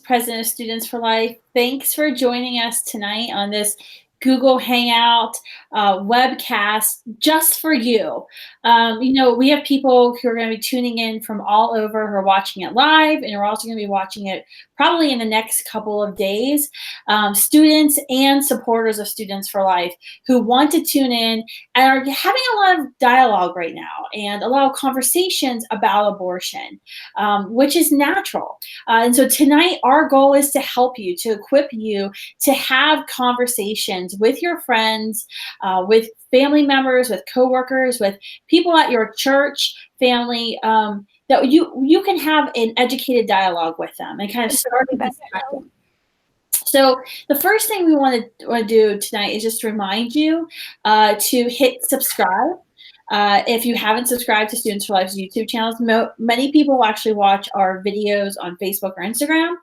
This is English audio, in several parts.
president of Students for Life. Thanks for joining us tonight on this Google Hangout webcast just for you. We have people who are going to be tuning in from all over who are watching it live, and are also going to be watching it probably in the next couple of days. Students and supporters of Students for Life who want to tune in and are having a lot of dialogue right now and a lot of conversations about abortion, which is natural. And so tonight, our goal is to help you, to equip you to have conversations with your friends, with family members, with coworkers, with people at your church family, that you can have an educated dialogue with them and kind of start a discussion. So the first thing we want to do tonight is just remind you to hit subscribe. If you haven't subscribed to Students for Life's YouTube channels, many people actually watch our videos on Facebook or Instagram,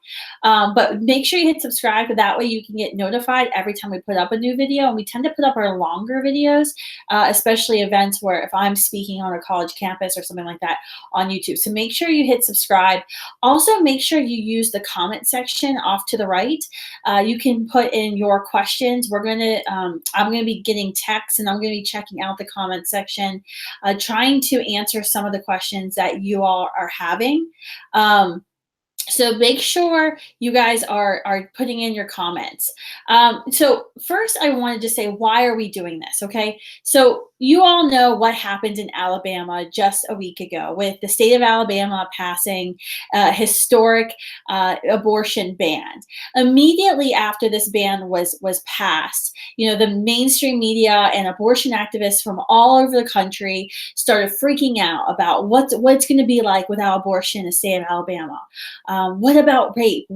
but make sure you hit subscribe, that way you can get notified every time we put up a new video. And we tend to put up our longer videos, especially events where if I'm speaking on a college campus or something like that on YouTube. So make sure you hit subscribe. Also, make sure you use the comment section off to the right. You can put in your questions. I'm going to be getting texts, and I'm going to be checking out the comment section, trying to answer some of the questions that you all are having. So make sure you guys are putting in your comments. So first I wanted to say, why are we doing this? Okay, so you all know what happened in Alabama just a week ago with the state of Alabama passing a historic abortion ban. Immediately after this ban was passed, the mainstream media and abortion activists from all over the country started freaking out about what's going to be like without abortion in the state of Alabama. What about rape?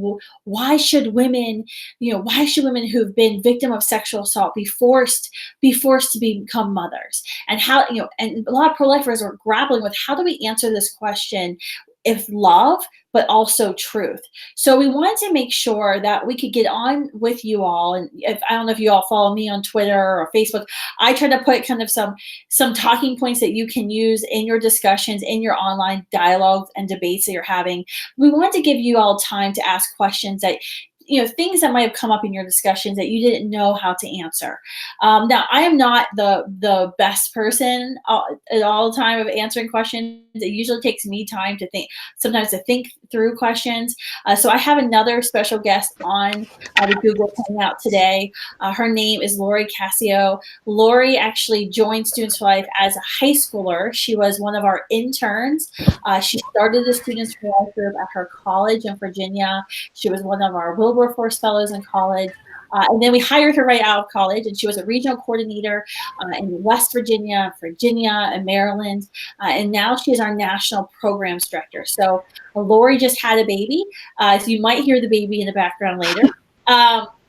Why should women who've been victim of sexual assault be forced to become mothers? And how, and a lot of pro-lifers are grappling with, how do we answer this question if love, but also truth? So we wanted to make sure that we could get on with you all. And I don't know if you all follow me on Twitter or Facebook, I try to put kind of some talking points that you can use in your discussions, in your online dialogues and debates that you're having. We want to give you all time to ask questions that, things that might have come up in your discussions that you didn't know how to answer. Now, I am not the best person at all the time of answering questions. It usually takes me time to think through questions. So I have another special guest on the Google Hangout today. Her name is Lori Cassio. Lori actually joined Students for Life as a high schooler. She was one of our interns. She started the Students for Life group at her college in Virginia. She was one of our Wilberforce Fellows in college. And then we hired her right out of college, and she was a regional coordinator in West Virginia, and Maryland. And now she is our national programs director. So Lori just had a baby. So you might hear the baby in the background later.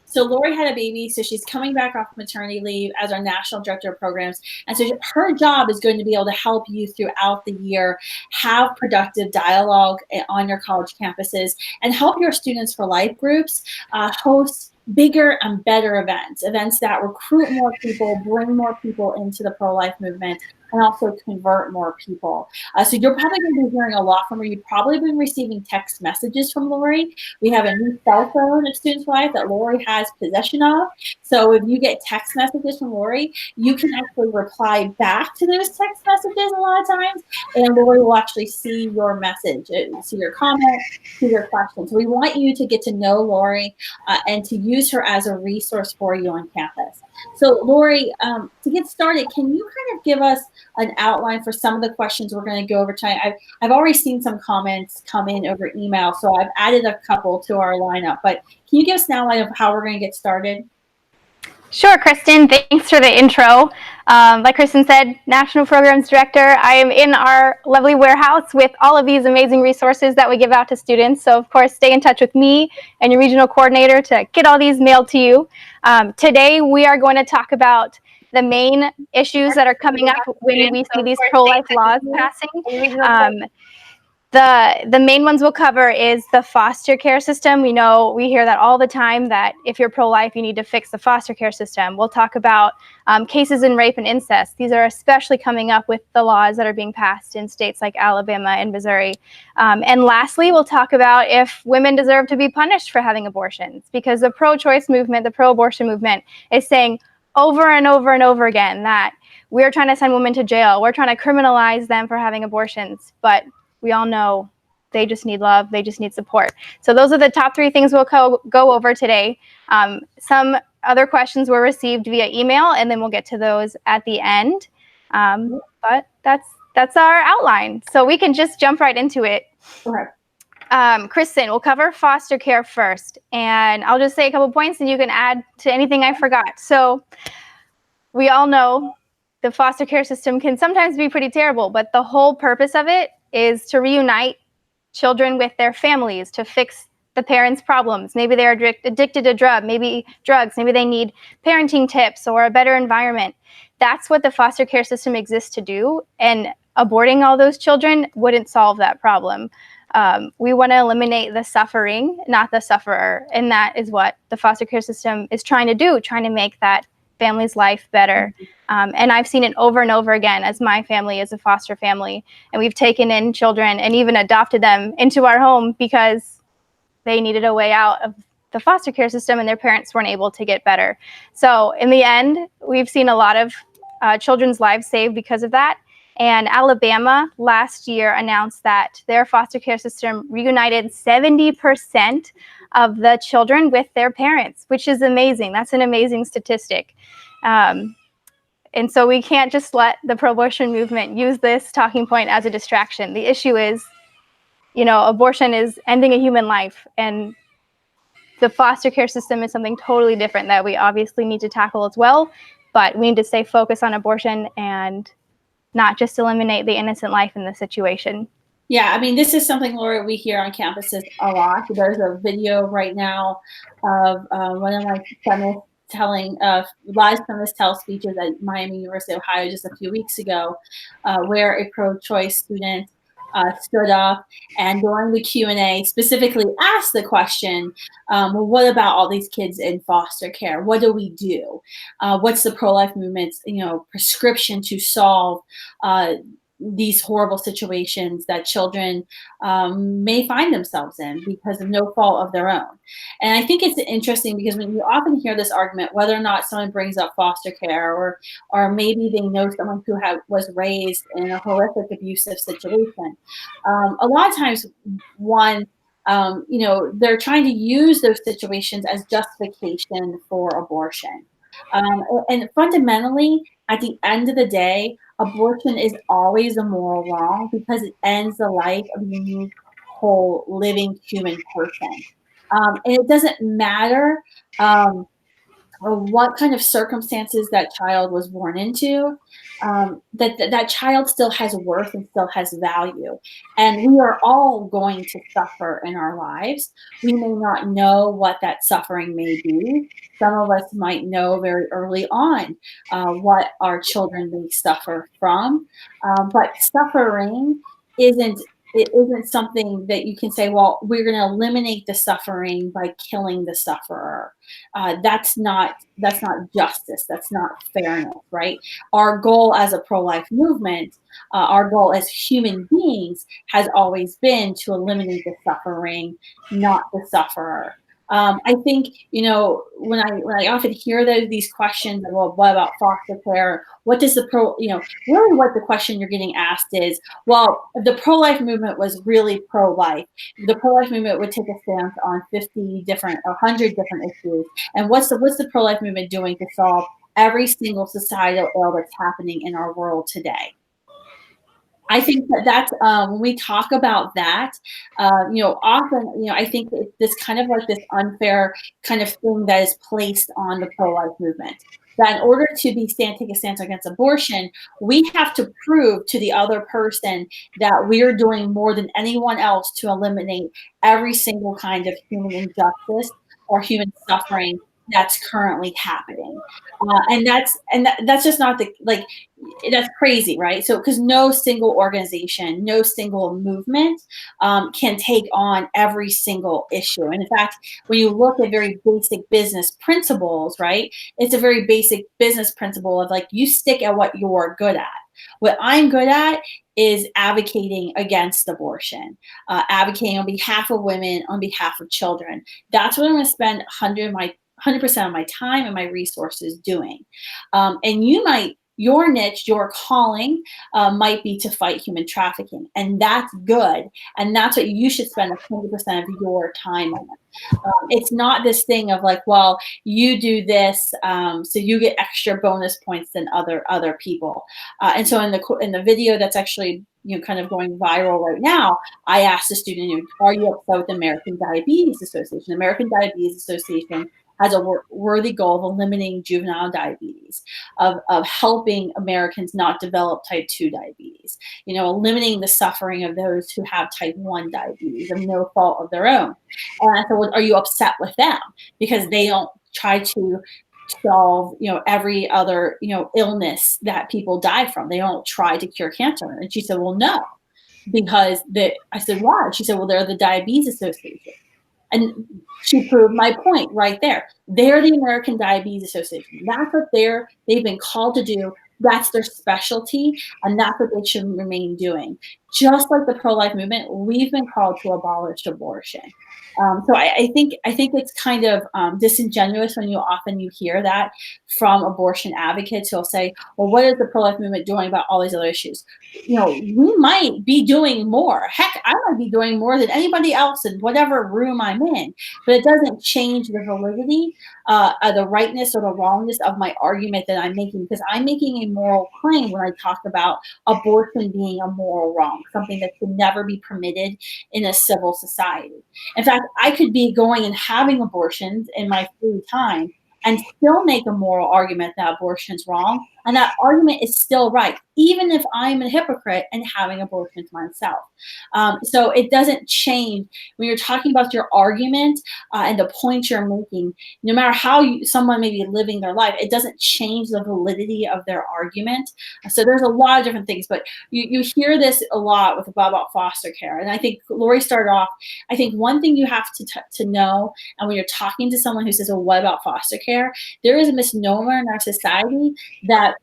So Lori had a baby, so she's coming back off maternity leave as our national director of programs. And so her job is going to be able to help you throughout the year have productive dialogue on your college campuses and help your Students for Life groups host bigger and better events that recruit more people, bring more people into the pro-life movement, and also convert more people. So you're probably going to be hearing a lot from her. You've probably been receiving text messages from Lori. We have a new cell phone at Students for Life that Lori has possession of. So if you get text messages from Lori, you can actually reply back to those text messages a lot of times, and Lori will actually see your message, see your comment, see your question. So we want you to get to know Lori and to use her as a resource for you on campus. So Lori, to get started, can you kind of give us an outline for some of the questions we're going to go over tonight? I've already seen some comments come in over email, so I've added a couple to our lineup, but can you give us an outline of how we're going to get started? Sure, Kristen. Thanks for the intro. Like Kristen said, National Programs Director. I am in our lovely warehouse with all of these amazing resources that we give out to students. So, of course, stay in touch with me and your regional coordinator to get all these mailed to you. Today, we are going to talk about the main issues that are coming up when we see these pro-life laws passing. The main ones we'll cover is the foster care system. We hear that all the time, that if you're pro-life, you need to fix the foster care system. We'll talk about cases in rape and incest. These are especially coming up with the laws that are being passed in states like Alabama and Missouri. And lastly, we'll talk about if women deserve to be punished for having abortions, because the pro-choice movement, the pro-abortion movement, is saying over and over and over again that we're trying to send women to jail. We're trying to criminalize them for having abortions. But we all know they just need love. They just need support. So those are the top 3 things we'll go over today. Some other questions were received via email, and then we'll get to those at the end. But that's our outline. So we can just jump right into it. Okay. Kristen, we'll cover foster care first. And I'll just say a couple points, and you can add to anything I forgot. So we all know the foster care system can sometimes be pretty terrible, but the whole purpose of it is to reunite children with their families, to fix the parents' problems. Maybe they're addicted to drugs, maybe they need parenting tips or a better environment. That's what the foster care system exists to do, and aborting all those children wouldn't solve that problem. We want to eliminate the suffering, not the sufferer, and that is what the foster care system is trying to do, trying to make that family's life better. And I've seen it over and over again, as my family is a foster family, and we've taken in children and even adopted them into our home because they needed a way out of the foster care system and their parents weren't able to get better. So in the end, we've seen a lot of children's lives saved because of that. And Alabama last year announced that their foster care system reunited 70% of the children with their parents, which is amazing. That's an amazing statistic. And so we can't just let the pro-abortion movement use this talking point as a distraction. The issue is, abortion is ending a human life, and the foster care system is something totally different that we obviously need to tackle as well. But we need to stay focused on abortion and not just eliminate the innocent life in the situation. Yeah, I mean, this is something, Laura, we hear on campuses a lot. There's a video right now of one of my feminists telling live feminist tell speeches at Miami University, Ohio, just a few weeks ago, where a pro-choice student stood up and during the Q&A specifically asked the question, well, what about all these kids in foster care? What do we do? What's the pro-life movement's prescription to solve these horrible situations that children may find themselves in because of no fault of their own? And I think it's interesting because when you often hear this argument, whether or not someone brings up foster care, or maybe they know someone who was raised in a horrific abusive situation, a lot of times they're trying to use those situations as justification for abortion. And fundamentally, at the end of the day, abortion is always a moral wrong because it ends the life of a unique, whole, living human person. And it doesn't matter what kind of circumstances that child was born into, that child still has worth and still has value. And we are all going to suffer in our lives. We may not know what that suffering may be. Some of us might know very early on what our children may suffer from. But suffering isn't something that you can say, well, we're going to eliminate the suffering by killing the sufferer. That's not justice. That's not fairness, right? Our goal as a pro-life movement, our goal as human beings has always been to eliminate the suffering, not the sufferer. I think, when I often hear these questions, well, what about foster care? What does really what the question you're getting asked is, well, if the pro-life movement was really pro-life, the pro-life movement would take a stance on 100 different issues. And what's the pro-life movement doing to solve every single societal ill that's happening in our world today? I think that's when we talk about that, often, I think this kind of like this unfair kind of thing that is placed on the pro-life movement. That in order to take a stance against abortion, we have to prove to the other person that we are doing more than anyone else to eliminate every single kind of human injustice or human suffering that's currently happening. That's just not the, like, that's crazy, right? So, because no single organization, no single movement can take on every single issue. And in fact, when you look at very basic business principles, right, it's a very basic business principle of like, you stick at what you're good at. What I'm good at is advocating against abortion, advocating on behalf of women, on behalf of children. That's what I'm going to spend 100% of my time and my resources doing. And your niche, your calling might be to fight human trafficking, and that's good. And that's what you should spend 100% of your time on. It's not this thing of like, well, you do this, so you get extra bonus points than other people. And so in the video that's actually kind of going viral right now, I asked the student, are you upset with the American Diabetes Association? The American Diabetes Association has a worthy goal of eliminating juvenile diabetes, of helping Americans not develop type 2 diabetes, eliminating the suffering of those who have type 1 diabetes of no fault of their own. And I said, well, are you upset with them? Because they don't try to solve, every other, illness that people die from. They don't try to cure cancer. And she said, well, no, because I said, why? She said, well, they're the Diabetes Association. And she proved my point right there. They're the American Diabetes Association. That's what they've been called to do. That's their specialty, and that's what they should remain doing. Just like the pro-life movement, we've been called to abolish abortion. So I think it's kind of disingenuous when you hear that from abortion advocates who'll say, well, what is the pro-life movement doing about all these other issues? We might be doing more. Heck, I might be doing more than anybody else in whatever room I'm in, but it doesn't change the validity, the rightness or the wrongness of my argument that I'm making, because I'm making a moral claim when I talk about abortion being a moral wrong, something that should never be permitted in a civil society. In fact, I could be going and having abortions in my free time and still make a moral argument that abortion is wrong, and that argument is still right, even if I'm a hypocrite and having abortions myself. So it doesn't change when you're talking about your argument and the point you're making. No matter how someone may be living their life, it doesn't change the validity of their argument. So there's a lot of different things, but you hear this a lot about foster care. And I think Lori started off, I think one thing you have to know, and when you're talking to someone who says, well, what about foster care? There is a misnomer in our society that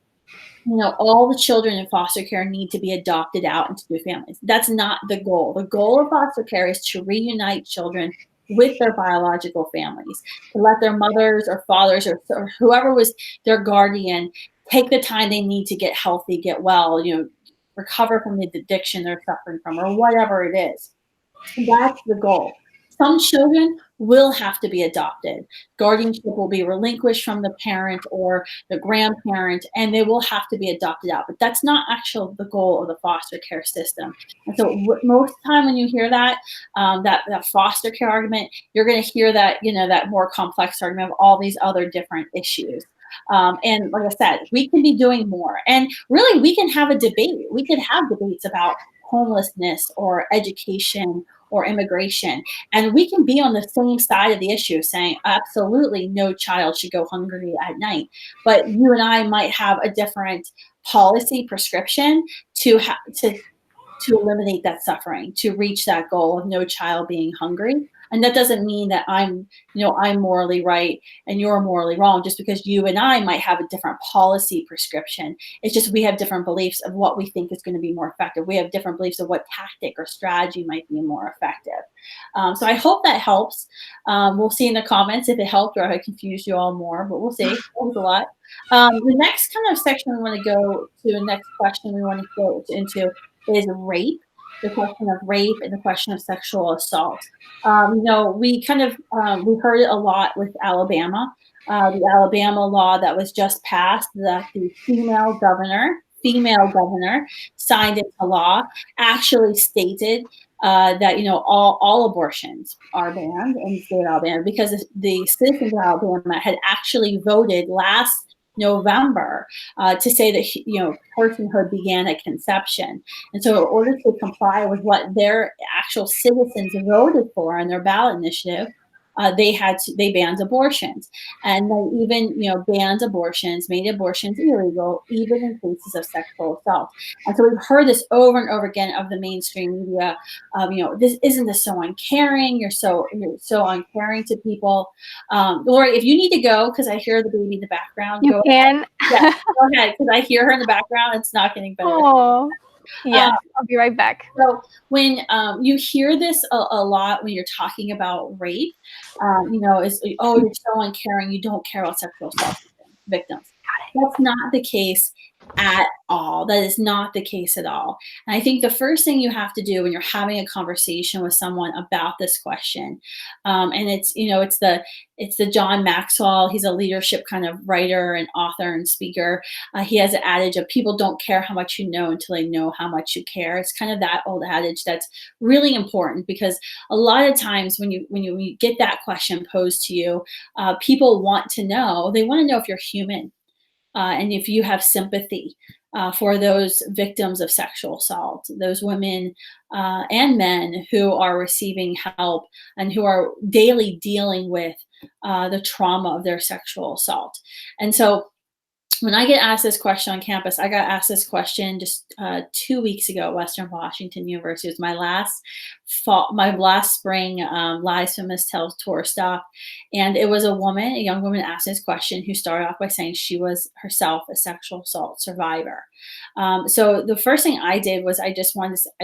all the children in foster care need to be adopted out into new families. That's not the goal. The goal of foster care is to reunite children with their biological families, to let their mothers or fathers or whoever was their guardian take the time they need to get healthy, get well, recover from the addiction they're suffering from, or whatever it is. That's the goal. Some children will have to be adopted. Guardianship will be relinquished from the parent or the grandparent, and they will have to be adopted out. But that's not actually the goal of the foster care system. And so most of the time when you hear that foster care argument, you're going to hear that, that more complex argument of all these other different issues. And like I said, we can be doing more. And really, we can have a debate. We could have debates about homelessness or education or immigration. And we can be on the same side of the issue saying, absolutely, no child should go hungry at night. But you and I might have a different policy prescription to eliminate that suffering, to reach that goal of no child being hungry. And that doesn't mean that I'm morally right and you're morally wrong, just because you and I might have a different policy prescription. It's just we have different beliefs of what we think is going to be more effective. We have different beliefs of what tactic or strategy might be more effective. So I hope that helps. We'll see in the comments if it helped or if I confused you all more, but we'll see. That was a lot. The next kind of section we want to go to, the next question we want to go into is rape. The question of rape and the question of sexual assault. We kind of we heard it a lot with Alabama, the Alabama law that was just passed, that the female governor signed into law, actually stated that all abortions are banned in the state of Alabama, because the citizens of Alabama had actually voted last November to say that personhood began at conception. And so in order to comply with what their actual citizens voted for on their ballot initiative, they banned abortions, and they even banned abortions, made abortions illegal, even in cases of sexual assault. And so we've heard this over and over again of the mainstream media. This isn't this so uncaring? You're so uncaring to people. Lori, if you need to go because I hear the baby in the background, You go ahead. can. Yeah, go ahead because I hear her in the background. It's not getting better. Oh, yes. I'll be right back. So when you hear this a lot when you're talking about rape, is oh, you're so uncaring. You don't care about sexual assault victims. That's not the case at all. That is not the case at all. And I think the first thing you have to do when you're having a conversation with someone about this question, and it's the John Maxwell. He's a leadership kind of writer and author and speaker. He has an adage of people don't care how much you know until they know how much you care. It's kind of that old adage that's really important because a lot of times when you get that question posed to you, people want to know. They want to know if you're human and if you have sympathy for those victims of sexual assault, those women and men who are receiving help and who are daily dealing with the trauma of their sexual assault. And so when I get asked this question on campus, I got asked this question just 2 weeks ago at Western Washington University. It was my last spring Live Feminist Tour stop. And it was a young woman asked this question who started off by saying she was herself a sexual assault survivor. So the first thing I did was I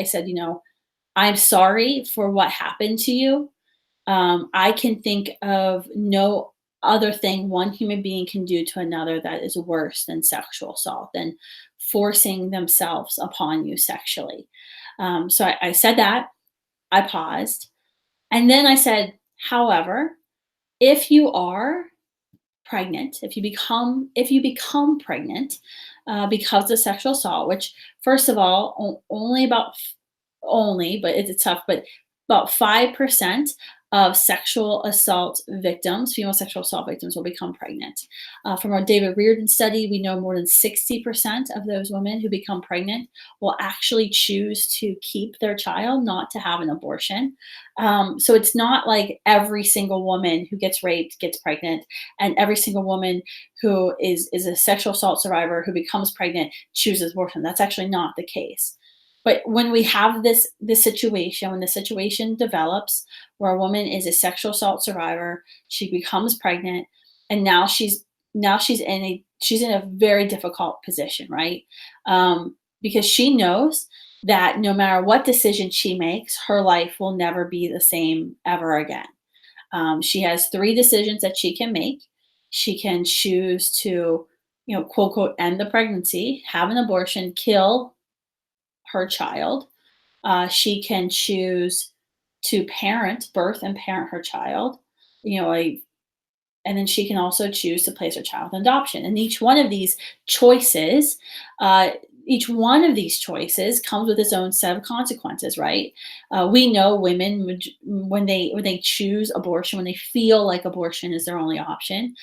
said, I'm sorry for what happened to you. I can think of no other thing one human being can do to another that is worse than sexual assault, than forcing themselves upon you sexually. So I said that. I paused. And then I said, however, if you are pregnant, if you become pregnant because of sexual assault, which first of all, but it's tough, but about 5% of sexual assault victims, female sexual assault victims, will become pregnant. From our David Reardon study, we know more than 60% of those women who become pregnant will actually choose to keep their child, not to have an abortion. So it's not like every single woman who gets raped gets pregnant, and every single woman who is a sexual assault survivor who becomes pregnant chooses abortion. That's actually not the case. But when we have this situation, when the situation develops where a woman is a sexual assault survivor, she becomes pregnant, and now she's in a very difficult position, right? Because she knows that no matter what decision she makes, her life will never be the same ever again. She has 3 decisions that she can make. She can choose to, quote unquote, end the pregnancy, have an abortion, kill her child. She can choose to birth and parent her child, and then she can also choose to place her child in adoption. And each one of these choices, comes with its own set of consequences, right? We know women, when they choose abortion, when they feel like abortion is their only option,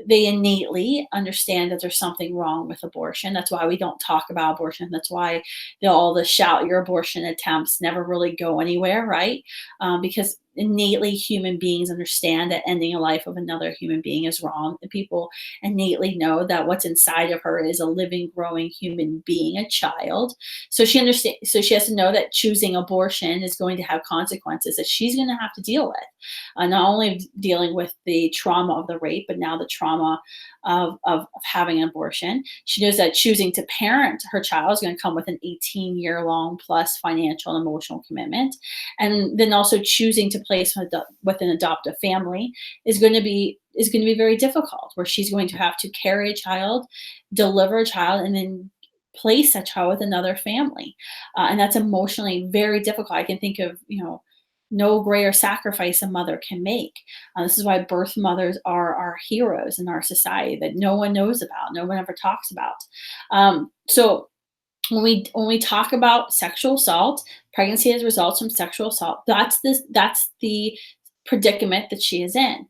they innately understand that there's something wrong with abortion. That's why we don't talk about abortion. That's why all the shout your abortion attempts never really go anywhere, right? Because innately human beings understand that ending a life of another human being is wrong. And people innately know that what's inside of her is a living, growing human being, a child. So she understands. So she has to know that choosing abortion is going to have consequences that she's going to have to deal with. Not only dealing with the trauma of the rape, but now the trauma of having an abortion. She knows that choosing to parent her child is going to come with an 18-year-long plus financial and emotional commitment. And then also choosing to place with an adoptive family is going to be very difficult, where she's going to have to carry a child, deliver a child, and then place that child with another family. And that's emotionally very difficult. I can think of, no greater sacrifice a mother can make. This is why birth mothers are our heroes in our society that no one knows about, no one ever talks about. So when we talk about sexual assault, pregnancy as results from sexual assault, that's the predicament that she is in.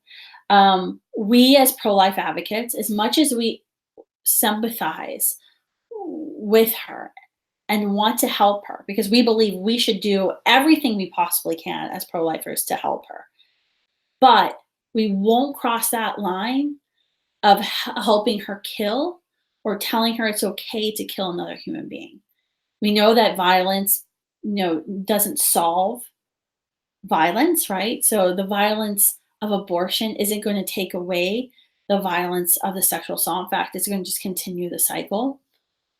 We as pro-life advocates, as much as we sympathize with her and want to help her, because we believe we should do everything we possibly can as pro-lifers to help her, But we won't cross that line of helping her kill or telling her it's okay to kill another human being. We know that violence, doesn't solve violence, right? So the violence of abortion isn't going to take away the violence of the sexual assault. In fact, it's going to just continue the cycle.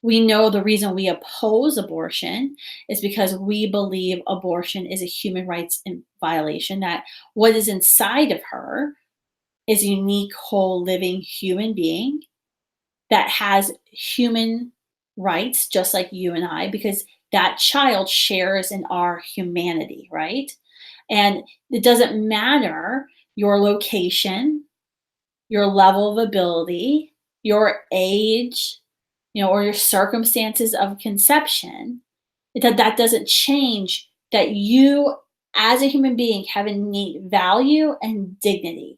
We know the reason we oppose abortion is because we believe abortion is a human rights violation, that what is inside of her is a unique, whole, living human being that has human rights, just like you and I, because that child shares in our humanity, right? And it doesn't matter your location, your level of ability, your age, or your circumstances of conception. That doesn't change that you, as a human being, have innate value and dignity.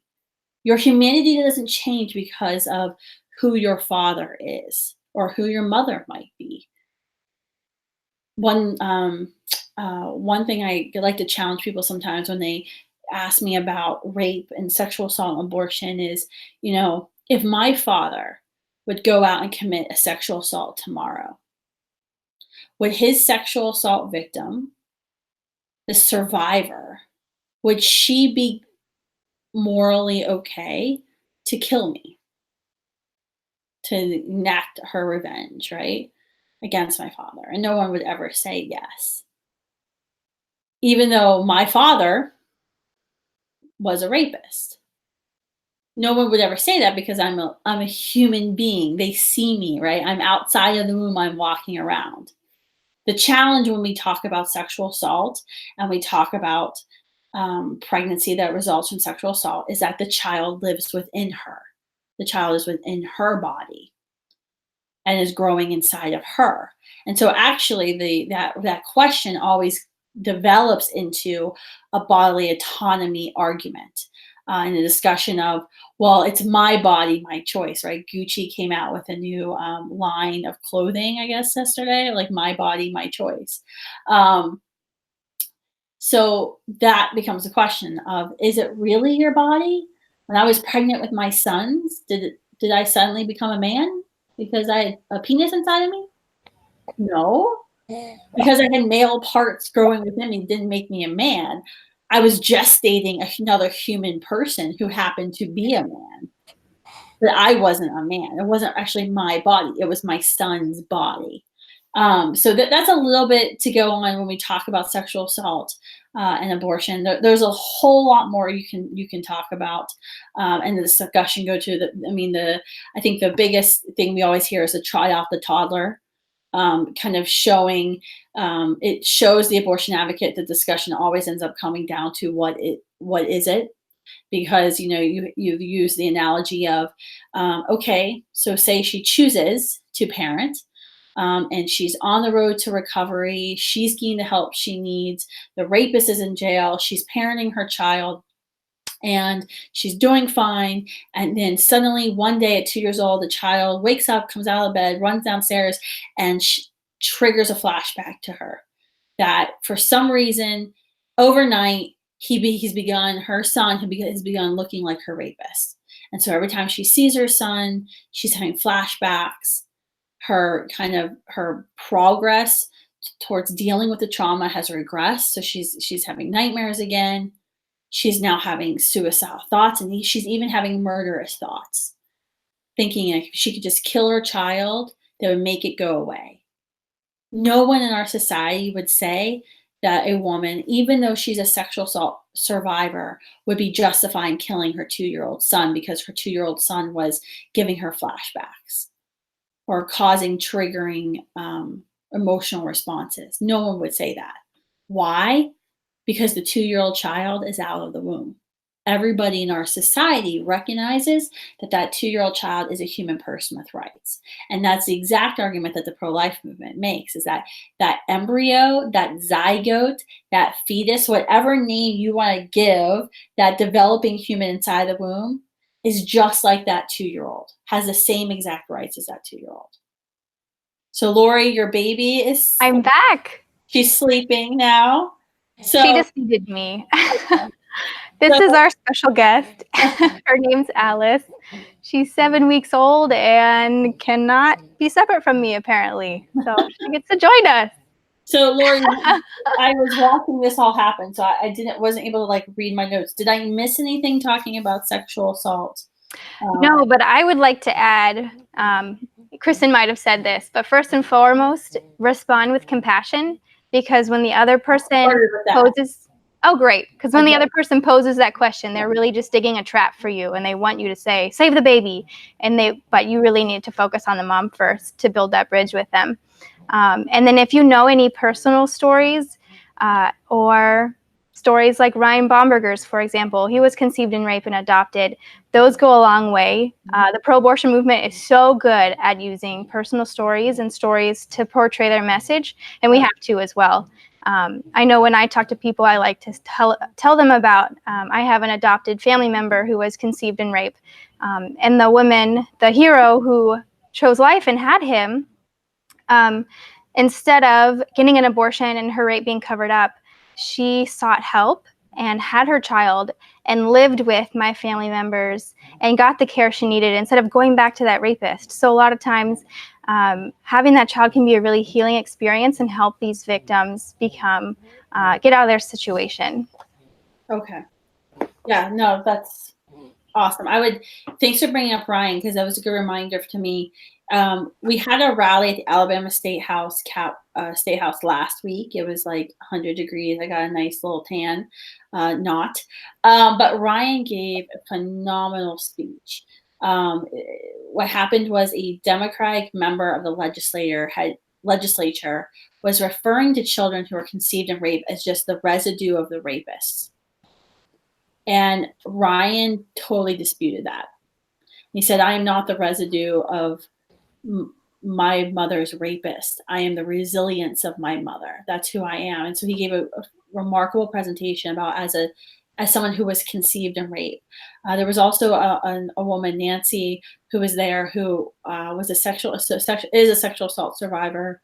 Your humanity doesn't change because of who your father is or who your mother might be. One thing I like to challenge people sometimes when they ask me about rape and sexual assault and abortion is, if my father would go out and commit a sexual assault tomorrow, would his sexual assault victim, the survivor, would she be morally okay to kill me, to enact her revenge, right, against my father? And no one would ever say yes. Even though my father was a rapist. No one would ever say that because I'm a human being. They see me, right? I'm outside of the room, I'm walking around. The challenge when we talk about sexual assault and we talk about pregnancy that results from sexual assault is that the child lives within her. The child is within her body and is growing inside of her. And so actually that question always develops into a bodily autonomy argument in a discussion of, well, it's my body, my choice, right? Gucci came out with a new line of clothing, I guess, yesterday, like my body, my choice. So that becomes a question of, is it really your body? When I was pregnant with my sons, did I suddenly become a man because I had a penis inside of me? No. Because I had male parts growing within me didn't make me a man. I was gestating another human person who happened to be a man. But I wasn't a man. It wasn't actually my body. It was my son's body. So that's a little bit to go on when we talk about sexual assault and abortion. There's a whole lot more you can talk about, and the discussion go to. I think the biggest thing we always hear is to try out the toddler. Kind of showing, it shows the abortion advocate, the discussion always ends up coming down to what is it? Because you use the analogy of, okay, so say she chooses to parent, and she's on the road to recovery, she's getting the help she needs, the rapist is in jail, she's parenting her child, and she's doing fine. And then suddenly one day at 2 years old, the child wakes up, comes out of bed, runs downstairs, and triggers a flashback to her that for some reason overnight her son has begun looking like her rapist. And so every time she sees her son, she's having flashbacks. Her progress towards dealing with the trauma has regressed. So she's having nightmares again. She's now having suicidal thoughts, and she's even having murderous thoughts, thinking if she could just kill her child, that would make it go away. No one in our society would say that a woman, even though she's a sexual assault survivor, would be justifying killing her 2-year-old son because her 2-year-old son was giving her flashbacks or causing triggering emotional responses. No one would say that. Why? Because the 2-year-old child is out of the womb. Everybody in our society recognizes that 2-year-old child is a human person with rights. And that's the exact argument that the pro-life movement makes, is that embryo, that zygote, that fetus, whatever name you want to give that developing human inside the womb, is just like that 2-year-old, has the same exact rights as that 2-year-old. So Lori, your baby is... I'm back. She's sleeping now. So she just needed me. This is our special guest. Her name's Alice. She's 7 weeks old and cannot be separate from me, apparently. So she gets to join us. So Lori, I was watching this all happen, so I wasn't able to like read my notes. Did I miss anything talking about sexual assault? No, but I would like to add, Kristen might have said this, but first and foremost, respond with compassion, because when the other person poses, oh great, because when the other person poses that question, they're really just digging a trap for you, and they want you to say, save the baby, but you really need to focus on the mom first to build that bridge with them. And then if you know any personal stories or stories like Ryan Bomberger's, for example, he was conceived in rape and adopted. Those go a long way. The pro-abortion movement is so good at using personal stories and stories to portray their message, and we have to as well. I know when I talk to people, I like to tell them about, I have an adopted family member who was conceived in rape, and the woman, the hero who chose life and had him, instead of getting an abortion and her rape being covered up, she sought help and had her child and lived with my family members and got the care she needed instead of going back to that rapist. So a lot of times having that child can be a really healing experience and help these victims get out of their situation. Okay. Yeah, no, that's awesome. Thanks for bringing up Ryan, because that was a good reminder to me. We had a rally at the Alabama State House last week. It was like 100 degrees. I got a nice little tan, but Ryan gave a phenomenal speech. What happened was a Democratic member of the legislature was referring to children who were conceived in rape as just the residue of the rapists. And Ryan totally disputed that. He said, I am not the residue of my mother's rapist. I am the resilience of my mother. That's who I am. And so he gave a remarkable presentation about as someone who was conceived in rape. There was also a woman, Nancy, who was there, who is a sexual assault survivor,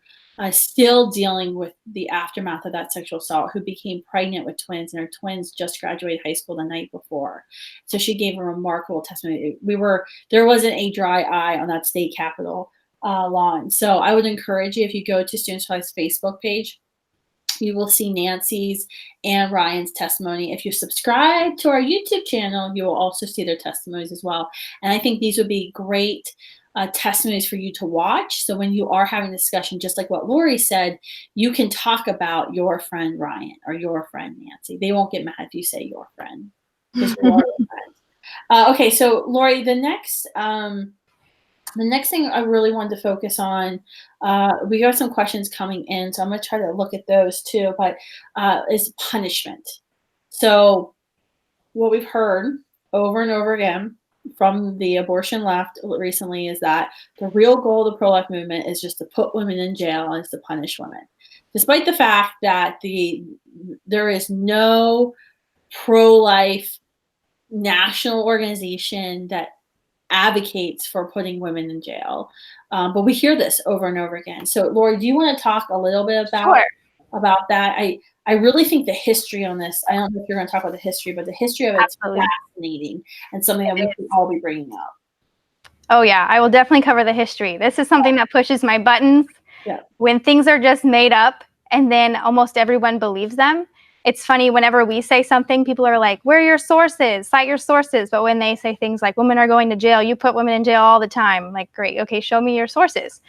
still dealing with the aftermath of that sexual assault, who became pregnant with twins, and her twins just graduated high school the night before. So she gave a remarkable testimony. There wasn't a dry eye on that state capitol lawn. So I would encourage you, if you go to Students for Life's Facebook page, you will see Nancy's and Ryan's testimony. If you subscribe to our YouTube channel, you will also see their testimonies as well. And I think these would be great testimonies for you to watch. So when you are having a discussion, just like what Lori said, you can talk about your friend Ryan or your friend Nancy. They won't get mad if you say your friend, because you're a friend. Okay, so Lori, the next thing I really wanted to focus on, we got some questions coming in, so I'm going to try to look at those too, but is punishment. So what we've heard over and over again from the abortion left recently is that the real goal of the pro-life movement is just to put women in jail and to punish women, despite the fact that there is no pro-life national organization that advocates for putting women in jail. But we hear this over and over again. So Lori, do you want to talk a little bit about that? I really think the history on this, I don't know if you're going to talk about the history, but the history of it's fascinating and something that we should all be bringing up. Oh yeah, I will definitely cover the history. This is something that pushes my buttons. Yeah. When things are just made up and then almost everyone believes them. It's funny, whenever we say something, people are like, where are your sources? Cite your sources. But when they say things like, women are going to jail, you put women in jail all the time. I'm like, great, okay, show me your sources.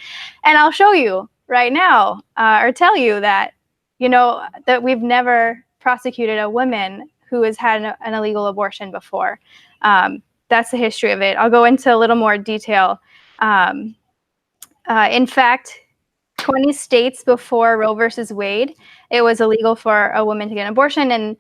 And I'll show you right now, or tell you that, that we've never prosecuted a woman who has had an illegal abortion before. That's the history of it. I'll go into a little more detail. In fact, 20 states before Roe versus Wade, it was illegal for a woman to get an abortion, and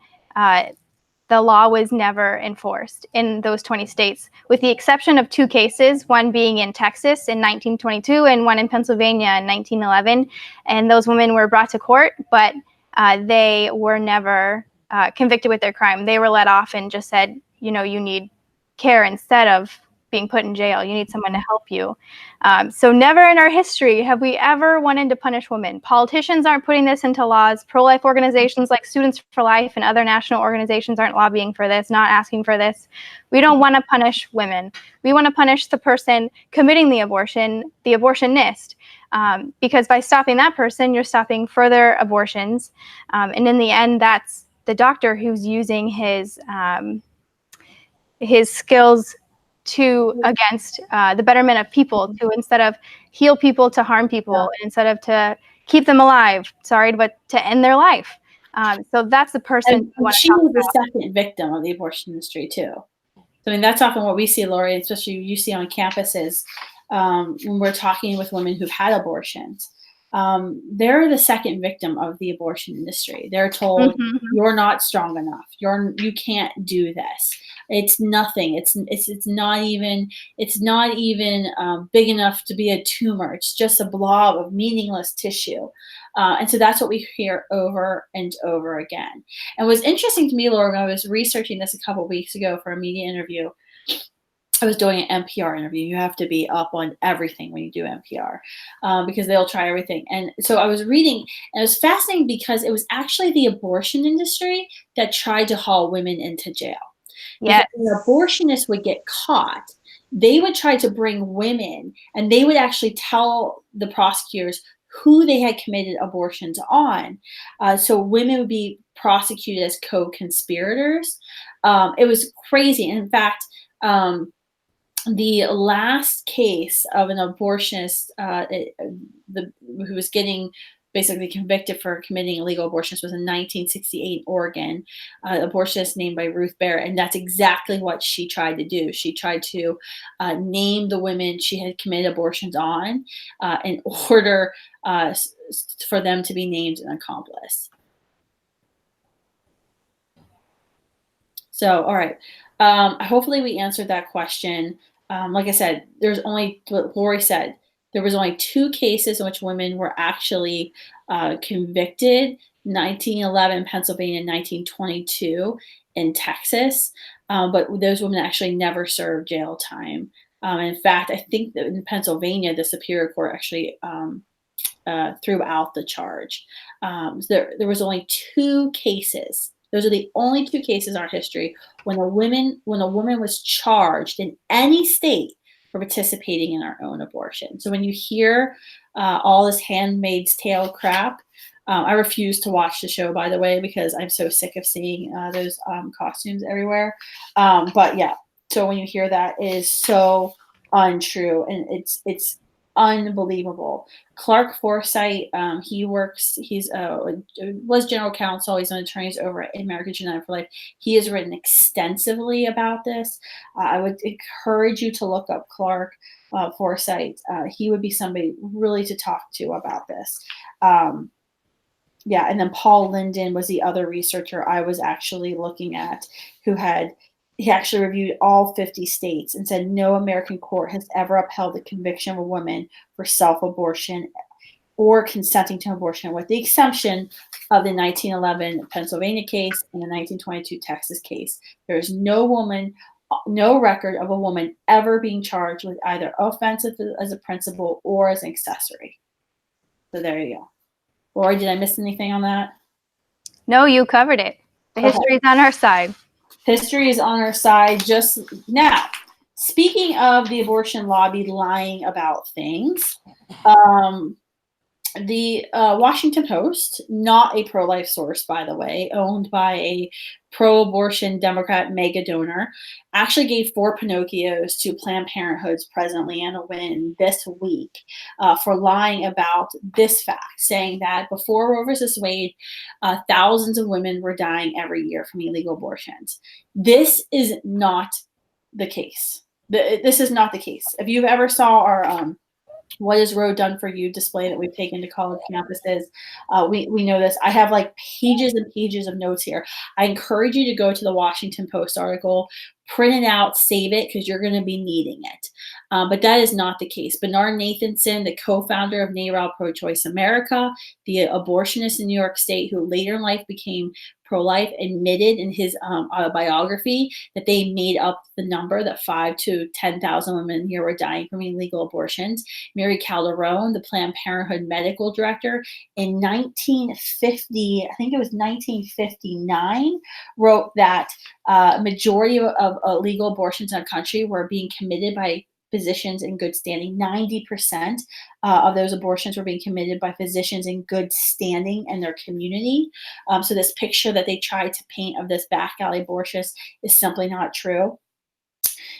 the law was never enforced in those 20 states, with the exception of 2 cases, one being in Texas in 1922 and one in Pennsylvania in 1911. And those women were brought to court, but they were never convicted with their crime. They were let off and just said, you need care instead of being put in jail. You need someone to help you. So never in our history have we ever wanted to punish women. Politicians aren't putting this into laws. Pro-life organizations like Students for Life and other national organizations aren't lobbying for this, not asking for this. We don't want to punish women. We want to punish the person committing the abortionist. Because by stopping that person, you're stopping further abortions. And in the end, that's the doctor who's using his skills against the betterment of people, to instead of heal people, to harm people, and instead of to keep them alive, but to end their life. So that's the person. And she was the second victim of the abortion industry too. So, I mean, that's often what we see, Lori, especially you see on campuses when we're talking with women who've had abortions. They're the second victim of the abortion industry. They're told, you're not strong enough. You can't do this. It's nothing. It's not even big enough to be a tumor. It's just a blob of meaningless tissue. And so that's what we hear over and over again. And what's interesting to me, Laura, when I was researching this a couple of weeks ago for a media interview, I was doing an NPR interview. You have to be up on everything when you do NPR because they'll try everything. And so I was reading, and it was fascinating because it was actually the abortion industry that tried to haul women into jail. Yes. When an abortionist would get caught, they would try to bring women, and they would actually tell the prosecutors who they had committed abortions on. So women would be prosecuted as co-conspirators. It was crazy. And in fact, the last case of an abortionist who was getting basically convicted for committing illegal abortions was in 1968 Oregon, abortionist named by Ruth Barrett, and that's exactly what she tried to do. She tried to name the women she had committed abortions on in order for them to be named an accomplice. So, all right. Hopefully we answered that question. Like I said, what Lori said, there was only 2 cases in which women were actually convicted, 1911 in Pennsylvania and 1922 in Texas. But those women actually never served jail time. In fact, I think that in Pennsylvania, the Superior Court actually threw out the charge. So there was only 2 cases. Those are the only 2 cases in our history when a woman was charged in any state for participating in our own abortion. So when you hear all this Handmaid's Tale crap, I refuse to watch the show, by the way, because I'm so sick of seeing those costumes everywhere. But yeah, so when you hear that, it is so untrue, and it's unbelievable. Clark Forsythe, was general counsel. He's an attorney over at Americans United for Life. He has written extensively about this. I would encourage you to look up Clark Forsythe. He would be somebody really to talk to about this. Yeah, and then Paul Linden was the other researcher I was actually looking at, he actually reviewed all 50 states and said no American court has ever upheld the conviction of a woman for self-abortion or consenting to abortion, with the exception of the 1911 Pennsylvania case and the 1922 Texas case. There is no record of a woman ever being charged with either offensive as a principal or as an accessory. So there you go. Lori, did I miss anything on that? No, you covered it. The history is on our side. History is on our side just now. Speaking of the abortion lobby lying about things, the Washington Post, not a pro-life source, by the way, owned by a pro-abortion Democrat mega donor, actually gave 4 Pinocchios to Planned Parenthood's President Leanna Wen this week for lying about this fact, saying that before Roe versus Wade, thousands of women were dying every year from illegal abortions. This is not the case. This is not the case. If you ever saw our What has Roe Done for You display that we've taken to college campuses, we know this. I have like pages and pages of notes here. I encourage you to go to the Washington Post article, print it out, save it, because you're going to be needing it. But that is not the case. Bernard Nathanson, the co-founder of NARAL Pro-Choice America, the abortionist in New York State who later in life became pro-life, admitted in his autobiography that they made up the number that 5 to 10,000 women here were dying from illegal abortions. Mary Calderone, the Planned Parenthood medical director, in 1950, I think it was 1959, wrote that majority of illegal abortions in our country were being committed by physicians in good standing. 90% of those abortions were being committed by physicians in good standing in their community. So this picture that they tried to paint of this back alley abortionist is simply not true.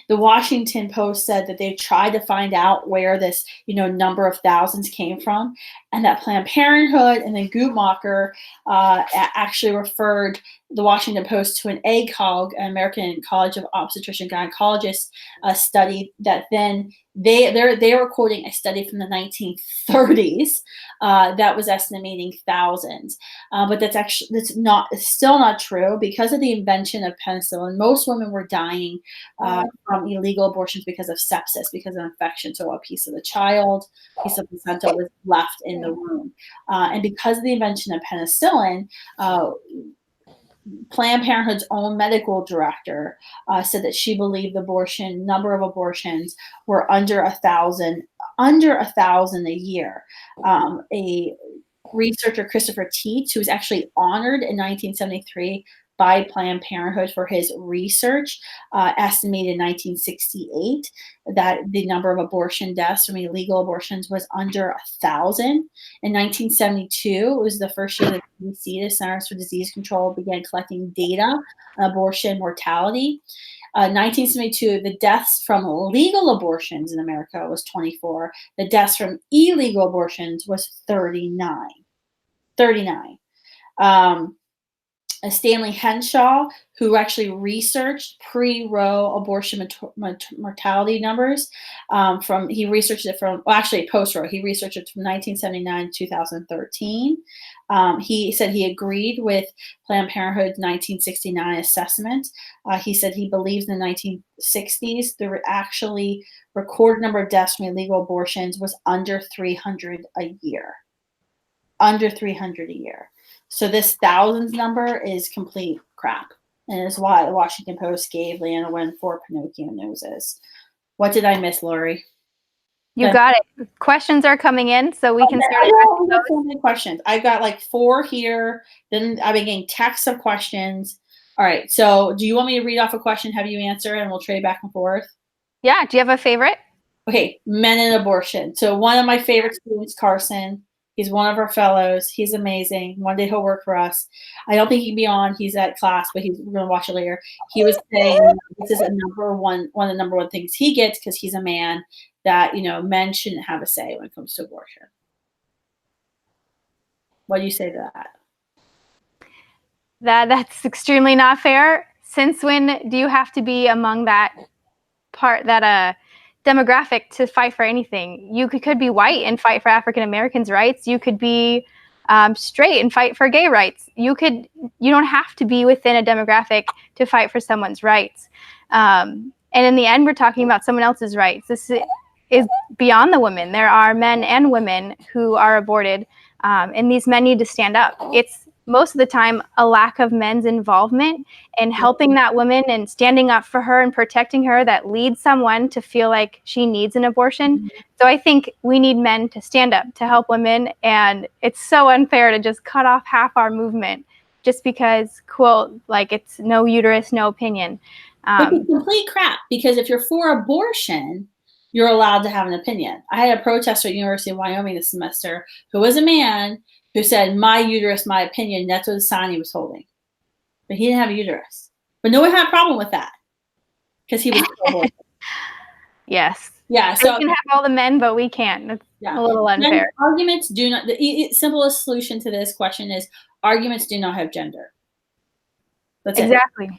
The Washington Post said that they tried to find out where this, number of thousands came from, and that Planned Parenthood and then Guttmacher actually referred the Washington Post to an ACOG, an American College of Obstetrician Gynecologists, study that then they were quoting a study from the 1930s that was estimating thousands, but it's still not true. Because of the invention of penicillin, most women were dying from illegal abortions because of sepsis, because of infection. So a piece of the child, piece of placenta was left in the womb, and because of the invention of penicillin, Planned Parenthood's own medical director said that she believed the number of abortions were under 1,000 a year. A researcher, Christopher Tietz, who was actually honored in 1973 by Planned Parenthood for his research, estimated in 1968 that the number of abortion deaths from illegal abortions was under 1,000. In 1972, it was the first year that the CDC, the Centers for Disease Control, began collecting data on abortion mortality. 1972, the deaths from legal abortions in America was 24. The deaths from illegal abortions was 39. Stanley Henshaw, who actually researched pre-Roe abortion mortality numbers, he researched it from, post-Roe, he researched it from 1979 to 2013. He said he agreed with Planned Parenthood's 1969 assessment. He said he believes in the 1960s, the actually recorded number of deaths from illegal abortions was under 300 a year. Under 300 a year. So this thousands number is complete crap, and is why the Washington Post gave Leanna Wen 4 Pinocchio noses. What did I miss, Lori? You got it. Questions are coming in, so we can start. I got so many questions. I've got like 4 here. Then I've been getting texts of questions. All right. So do you want me to read off a question, have you answer, and we'll trade back and forth? Yeah. Do you have a favorite? Okay. Men and abortion. So one of my favorite students, Carson. He's one of our fellows. He's amazing. One day he'll work for us. I don't think he can be on. He's at class, but we're going to watch it later. He was saying this is one of the number one things he gets because he's a man, that, men shouldn't have a say when it comes to abortion. What do you say to that? That's extremely not fair. Since when do you have to be among that demographic to fight for anything? You could be white and fight for African Americans' rights. You could be straight and fight for gay rights. You don't have to be within a demographic to fight for someone's rights. And in the end, we're talking about someone else's rights. This is beyond the women. There are men and women who are aborted, and these men need to stand up. It's most of the time a lack of men's involvement in helping that woman and standing up for her and protecting her that leads someone to feel like she needs an abortion. Mm-hmm. So I think we need men to stand up to help women, and it's so unfair to just cut off half our movement just because, quote, like it's no uterus, no opinion. Which is complete crap, because if you're for abortion, you're allowed to have an opinion. I had a protester at University of Wyoming this semester who was a man who said, "My uterus, my opinion." That's what the sign he was holding. But he didn't have a uterus. But no one had a problem with that because he was Yes. Yeah. So we can have all the men, but we can't. It's a little unfair. Arguments do not, the simplest solution to this question is arguments do not have gender. That's exactly.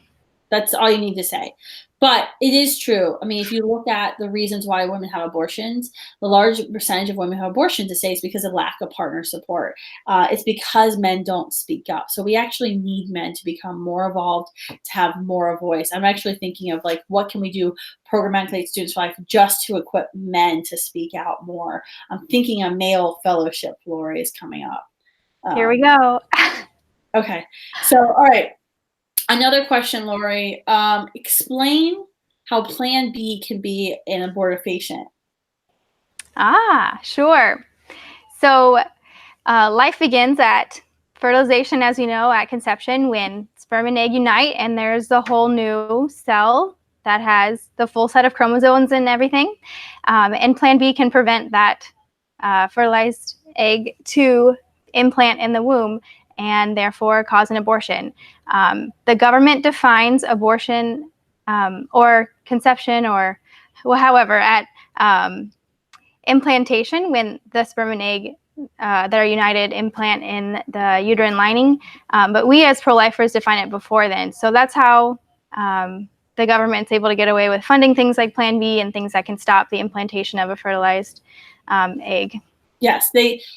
That's all you need to say. But it is true. I mean, if you look at the reasons why women have abortions, the large percentage of women who have abortions to say is because of lack of partner support. It's because men don't speak up. So we actually need men to become more involved, to have more of a voice. I'm actually thinking of like, what can we do programmatically at Students for Life just to equip men to speak out more? I'm thinking a male fellowship, Lori, is coming up. Here we go. Okay. So, all right. Another question, Lori. Explain how Plan B can be an abortifacient. Sure. So life begins at fertilization, as you know, at conception, when sperm and egg unite, and there's a whole new cell that has the full set of chromosomes and everything. And Plan B can prevent that fertilized egg to implant in the womb and therefore cause an abortion. The government defines abortion or conception or however at implantation, when the sperm and egg that are united implant in the uterine lining. But we as pro-lifers define it before then. So that's how the government's able to get away with funding things like Plan B and things that can stop the implantation of a fertilized egg. Yes,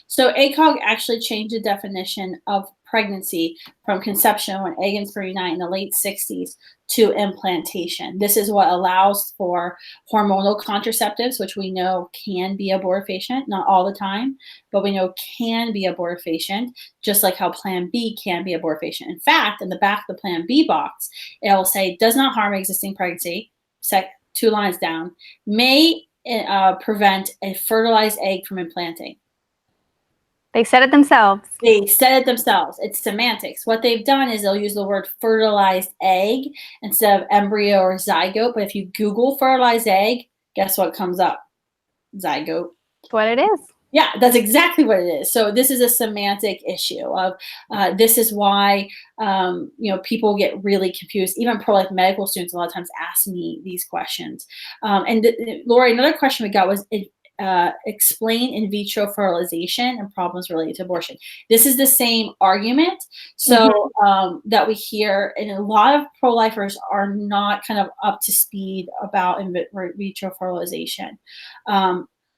so ACOG actually changed the definition of pregnancy from conception, when egg and sperm unite, in the late 60s to implantation. This is what allows for hormonal contraceptives, which we know can be abortifacient, not all the time, but we know can be abortifacient, just like how Plan B can be abortifacient. In fact, in the back of the Plan B box, it'll say, does not harm existing pregnancy, 2 lines down, may prevent a fertilized egg from implanting. They said it themselves. They said it themselves. It's semantics. What they've done is they'll use the word fertilized egg instead of embryo or zygote. But if you Google fertilized egg, guess what comes up? Zygote. That's what it is. Yeah, that's exactly what it is. So this is a semantic issue of this is why people get really confused. Even pro-life medical students a lot of times ask me these questions. Lori, another question we got was explain in vitro fertilization and problems related to abortion. This is the same argument that we hear, and a lot of pro-lifers are not kind of up to speed about in vitro fertilization.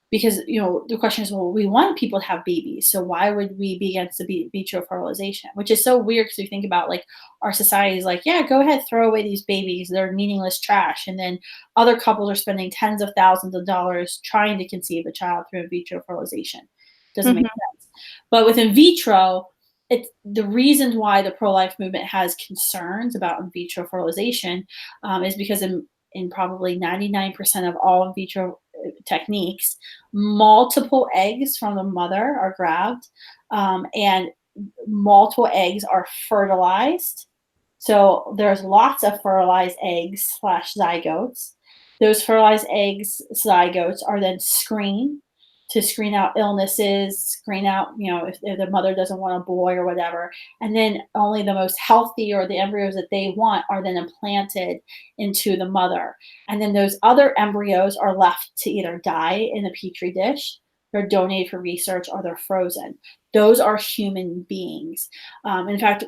Because, the question is, well, we want people to have babies, so why would we be against the vitro fertilization? Which is so weird, because we think about, like, our society is like, yeah, go ahead, throw away these babies. They're meaningless trash. And then other couples are spending tens of thousands of dollars trying to conceive a child through in vitro fertilization. Doesn't make sense. But with in vitro, it's the reason why the pro-life movement has concerns about in vitro fertilization is because in probably 99% of all in vitro techniques, multiple eggs from the mother are grabbed, and multiple eggs are fertilized. So there's lots of fertilized eggs / zygotes. Those fertilized eggs, zygotes, are then screened to screen out illnesses, screen out, if the mother doesn't want a boy or whatever. And then only the most healthy, or the embryos that they want, are then implanted into the mother. And then those other embryos are left to either die in a petri dish, they're donated for research, or they're frozen. Those are human beings. In fact,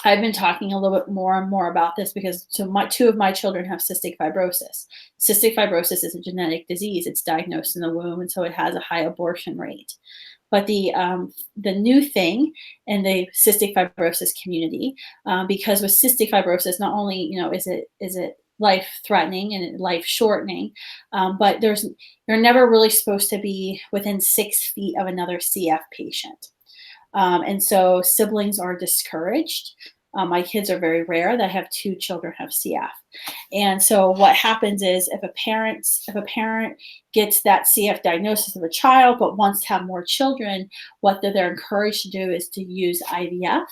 I've been talking a little bit more and more about this because two of my children have cystic fibrosis. Cystic fibrosis is a genetic disease. It's diagnosed in the womb, and so it has a high abortion rate. But the new thing in the cystic fibrosis community, because with cystic fibrosis, not only is it life-threatening and life-shortening, but you're never really supposed to be within 6 feet of another CF patient. And so siblings are discouraged. My kids are very rare that I have 2 children have CF. And so what happens is if a parent gets that CF diagnosis of a child but wants to have more children, what they're encouraged to do is to use IVF.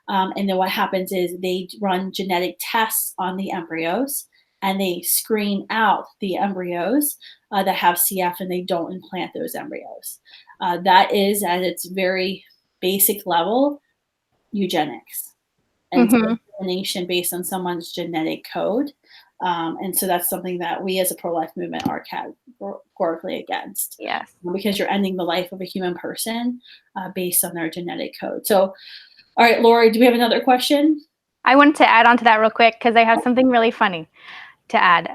And then what happens is they run genetic tests on the embryos, and they screen out the embryos that have CF, and they don't implant those embryos. That is, at its very basic level, eugenics. And discrimination based on someone's genetic code. And so that's something that we as a pro-life movement are categorically against. Yes. Because you're ending the life of a human person based on their genetic code. So, all right, Lori, do we have another question? I wanted to add on to that real quick because I have something really funny to add.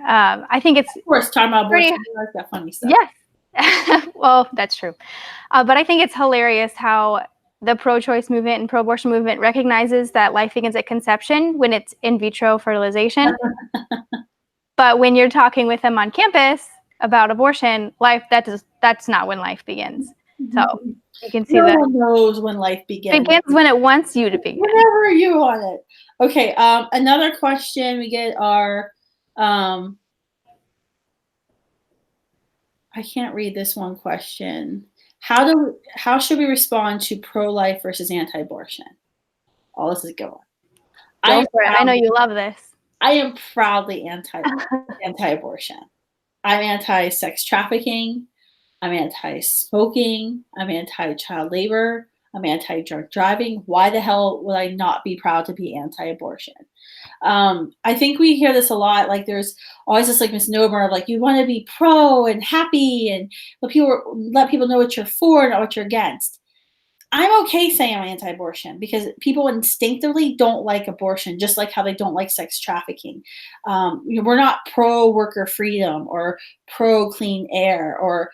I think it's Of course, talking about abortion, pretty, we like that funny stuff. yes. Well, that's true. But I think it's hilarious how the pro-choice movement and pro-abortion movement recognizes that life begins at conception when it's in vitro fertilization. But when you're talking with them on campus about abortion, that's not when life begins. So you can see no that one knows when life begins. Begins when it wants you to begin. Whenever you want it. Okay, another question we get are, I can't read this one question. How should we respond to pro-life versus anti-abortion? Oh, this is a good one. Go for it. I know you love this. I am proudly anti-abortion. I'm anti-sex trafficking. I'm anti-smoking. I'm anti-child labor. I'm anti-drunk driving. Why the hell would I not be proud to be anti-abortion? I think we hear this a lot. Like there's always this like misnomer of like you want to be pro and happy and let people know what you're for, not what you're against. I'm okay saying I'm anti-abortion because people instinctively don't like abortion, just like how they don't like sex trafficking. We're not pro-worker freedom or pro-clean air or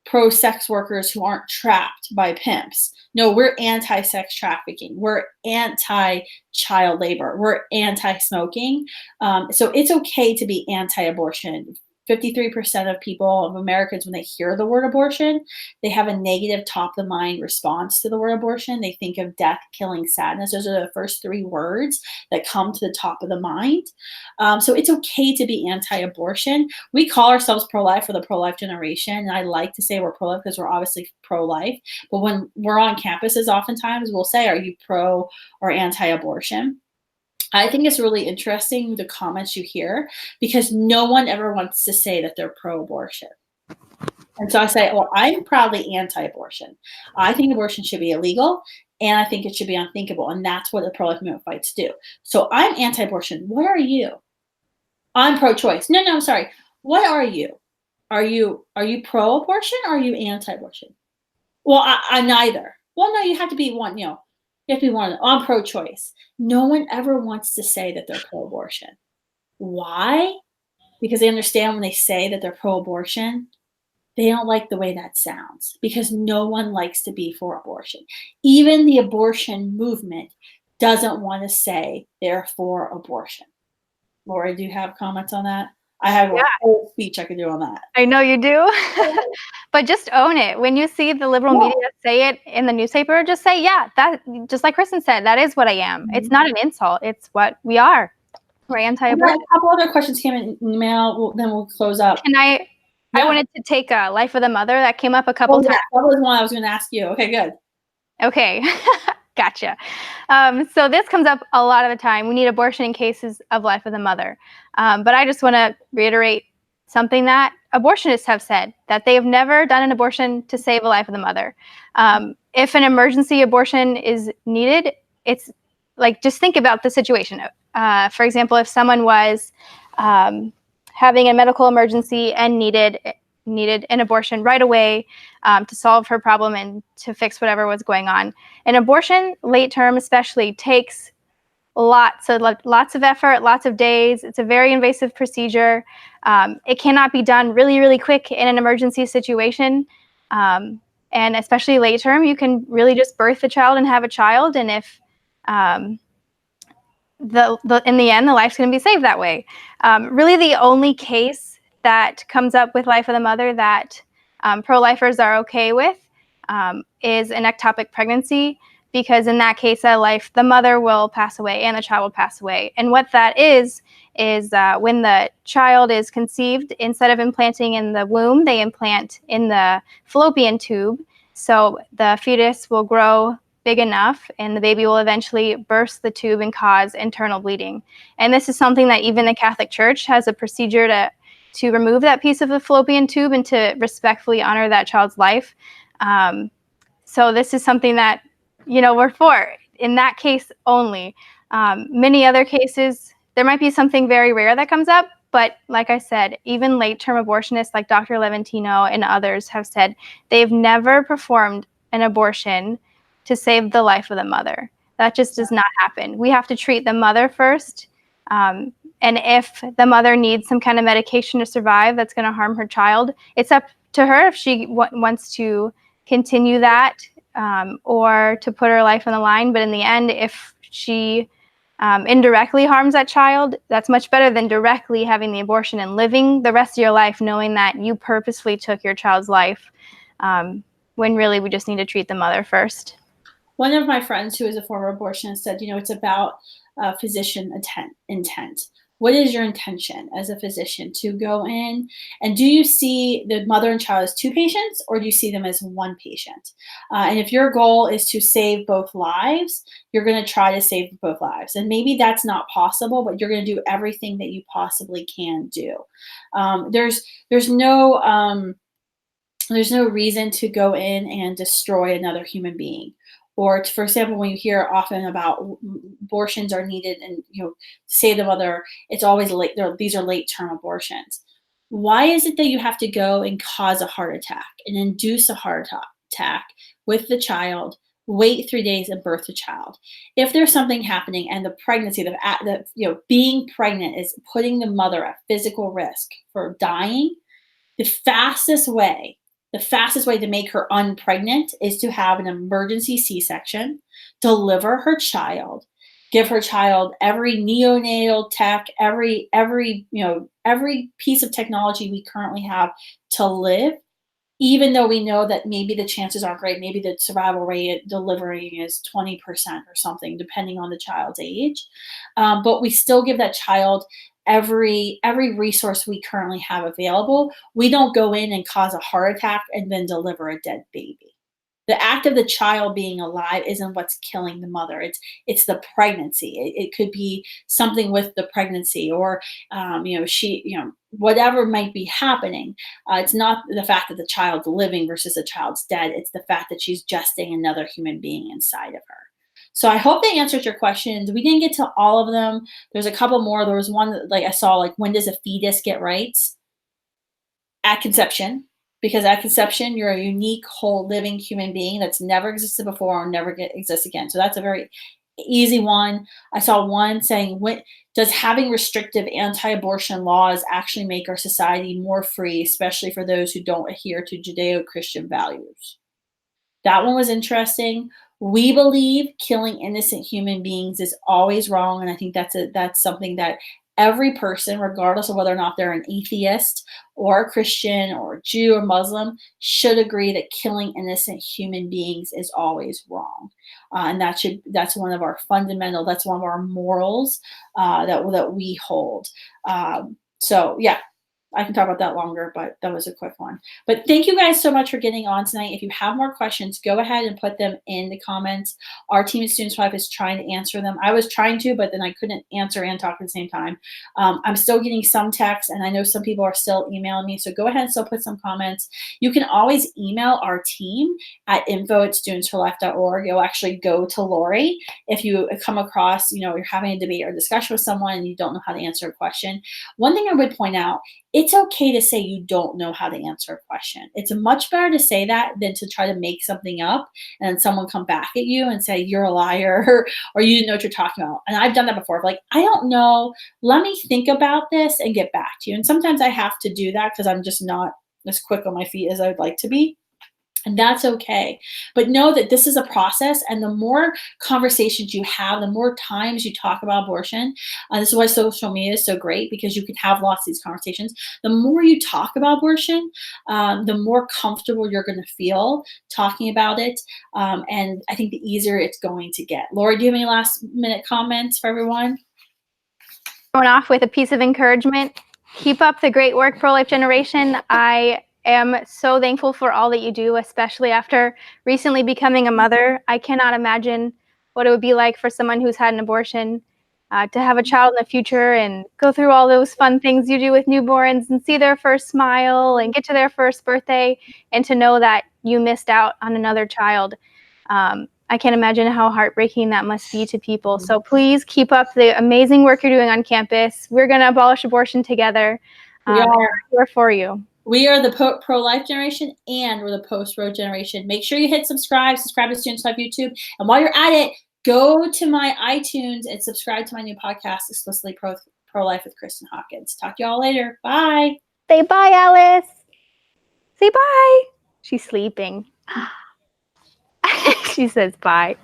pro-sex workers who aren't trapped by pimps. No, we're anti-sex trafficking. We're anti-child labor. We're anti-smoking. So it's okay to be anti-abortion. 53% of people, of Americans, when they hear the word abortion, they have a negative top of the mind response to the word abortion. They think of death, killing, sadness. Those are the first three words that come to the top of the mind. So it's okay to be anti-abortion. We call ourselves pro-life for the pro-life generation. And I like to say we're pro-life because we're obviously pro-life. But when we're on campuses, oftentimes we'll say, are you pro or anti-abortion? I think it's really interesting the comments you hear because no one ever wants to say that they're pro-abortion. And so I say, well, I'm proudly anti-abortion. I think abortion should be illegal and I think it should be unthinkable. And that's what the pro-life movement fights do. So I'm anti-abortion. What are you? I'm pro-choice. No, I'm sorry. What are you? Are you pro-abortion or are you anti-abortion? Well, I'm neither. Well, no, you have to be one, you have to be one. I'm pro-choice. No one ever wants to say that they're pro-abortion. Why? Because they understand when they say that they're pro-abortion, they don't like the way that sounds because no one likes to be for abortion. Even the abortion movement doesn't want to say they're for abortion. Laura, do you have comments on that? I have a whole speech I could do on that. I know you do. But just own it. When you see the liberal media say it in the newspaper, just say, yeah, that, just like Kristen said, that is what I am. It's not an insult. It's what we are. We're anti-abortion. A couple other questions came in email, then we'll close up. I wanted to take Life of the Mother. That came up a couple times. That was one I was going to ask you. Okay, good. Okay. Gotcha. So this comes up a lot of the time. We need abortion in cases of Life of the Mother. But I just want to reiterate something that abortionists have said, that they have never done an abortion to save a life of the mother. If an emergency abortion is needed, it's like, just think about the situation. For example, if someone was having a medical emergency and needed an abortion right away to solve her problem and to fix whatever was going on. An abortion, late term especially, takes lots of effort, lots of days. It's a very invasive procedure. It cannot be done really, really quick in an emergency situation. And especially late term, you can really just birth the child and have a child. And if in the end, the life's going to be saved that way. Really, the only case that comes up with Life of the Mother that pro-lifers are okay with is an ectopic pregnancy, because in that case, the mother will pass away and the child will pass away. And what that is when the child is conceived, instead of implanting in the womb, they implant in the fallopian tube. So the fetus will grow big enough and the baby will eventually burst the tube and cause internal bleeding. And this is something that even the Catholic Church has a procedure to remove that piece of the fallopian tube and to respectfully honor that child's life. So this is something that, we're for in that case only. Many other cases, there might be something very rare that comes up, but like I said, even late-term abortionists like Dr. Levantino and others have said they've never performed an abortion to save the life of the mother. That just does not happen. We have to treat the mother first. And if the mother needs some kind of medication to survive that's going to harm her child, it's up to her if she wants to continue that or to put her life on the line. But in the end, if she indirectly harms that child, that's much better than directly having the abortion and living the rest of your life knowing that you purposefully took your child's life, when really we just need to treat the mother first. One of my friends who is a former abortionist said, it's about physician intent. What is your intention as a physician to go in? And do you see the mother and child as two patients, or do you see them as one patient? And if your goal is to save both lives, you're going to try to save both lives. And maybe that's not possible, but you're going to do everything that you possibly can do. There's no reason to go in and destroy another human being. Or, for example, when you hear often about abortions are needed and, save the mother, it's always late. These are late-term abortions. Why is it that you have to go and cause a heart attack and induce a heart attack with the child, wait 3 days and birth the child? If there's something happening and the pregnancy, being pregnant is putting the mother at physical risk for dying, the fastest way to make her unpregnant is to have an emergency C-section, deliver her child, give her child every neonatal tech, every piece of technology we currently have to live, even though we know that maybe the chances aren't great. Maybe the survival rate at delivering is 20% or something, depending on the child's age. But we still give that child every resource we currently have available. We don't go in and cause a heart attack and then deliver a dead baby. The act of the child being alive isn't what's killing the mother. It's the pregnancy. It could be something with the pregnancy, or whatever might be happening. It's not the fact that the child's living versus the child's dead. It's the fact that she's gesting another human being inside of her. So I hope that answers your questions. We didn't get to all of them. There's a couple more. There was one that, I saw, when does a fetus get rights? At conception. Because at conception, you're a unique, whole, living human being that's never existed before or never exist again. So that's a very easy one. I saw one saying, does having restrictive anti-abortion laws actually make our society more free, especially for those who don't adhere to Judeo-Christian values? That one was interesting. We believe killing innocent human beings is always wrong, and I think that's something that every person, regardless of whether or not they're an atheist or a Christian or a Jew or Muslim, should agree that killing innocent human beings is always wrong. And that's one of our fundamental, that's one of our morals that we hold. So yeah, I can talk about that longer, but that was a quick one. But thank you guys so much for getting on tonight. If you have more questions, go ahead and put them in the comments. Our team at Students for Life is trying to answer them. I was trying to, but then I couldn't answer and talk at the same time. I'm still getting some texts, and I know some people are still emailing me, so go ahead and still put some comments. You can always email our team at info@studentsforlife.org. You'll actually go to Lori if you come across, you're having a debate or discussion with someone and you don't know how to answer a question. One thing I would point out, it's okay to say you don't know how to answer a question. It's much better to say that than to try to make something up and then someone come back at you and say you're a liar or you didn't know what you're talking about. And I've done that before. I don't know. Let me think about this and get back to you. And sometimes I have to do that because I'm just not as quick on my feet as I would like to be. And that's okay. But know that this is a process, and the more conversations you have, the more times you talk about abortion, this is why social media is so great, because you can have lots of these conversations. The more you talk about abortion, the more comfortable you're going to feel talking about it. And I think the easier it's going to get. Laura, do you have any last minute comments for everyone? Going off with a piece of encouragement. Keep up the great work, Pro-Life Generation. I am so thankful for all that you do, especially after recently becoming a mother. I cannot imagine what it would be like for someone who's had an abortion to have a child in the future and go through all those fun things you do with newborns and see their first smile and get to their first birthday, and to know that you missed out on another child. I can't imagine how heartbreaking that must be to people. So please keep up the amazing work you're doing on campus. We're going to abolish abortion together. We're here for you. We are the pro-life generation, and we're the post-Roe generation. Make sure you hit subscribe to Students Life YouTube. And while you're at it, go to my iTunes and subscribe to my new podcast, Explicitly Pro-Life with Kristen Hawkins. Talk to y'all later. Bye. Say bye, Alice. Say bye. She's sleeping. She says bye.